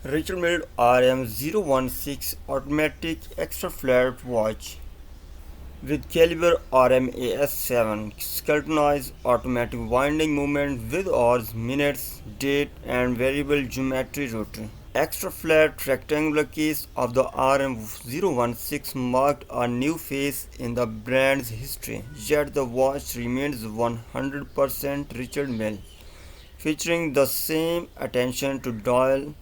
Richard Mille RM-016 automatic extra flat watch with caliber RM-7 scrutinized automatic winding movement with hours, minutes, date and variable geometry rotor. Extra flat rectangular case of the RM-016 marked a new phase in the brand's history, yet the watch remains 100% Richard Mille, featuring the same attention to detail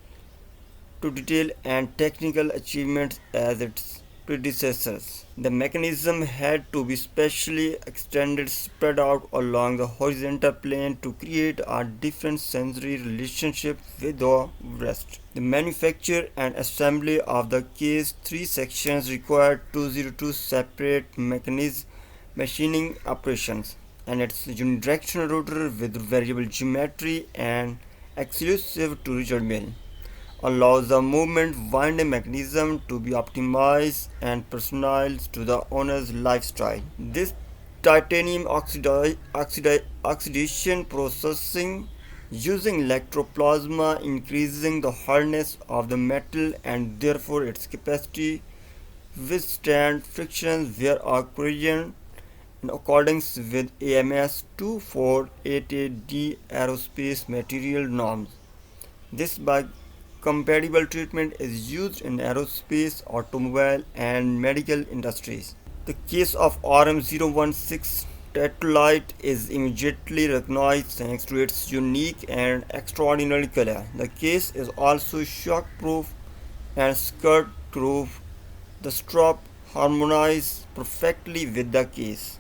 and technical achievements as its predecessors. The mechanism had to be specially extended, spread out along the horizontal plane to create a different sensory relationship with the rest. The manufacture and assembly of the case 3 sections required 202 separate machining operations, and its unidirectional rotor with variable geometry and exclusive to Richard Mille allows the movement winding mechanism to be optimized and personalized to the owner's lifestyle. This titanium oxidation processing using electroplasma increasing the hardness of the metal and therefore its capacity withstand friction where occurring in accordance with AMS 2488D aerospace material norms. This biocompatible treatment is used in aerospace, automobile, and medical industries. The case of RM-016 tetralite is immediately recognized thanks to its unique and extraordinary color. The case is also shock-proof and skirt-proof. The strap harmonizes perfectly with the case.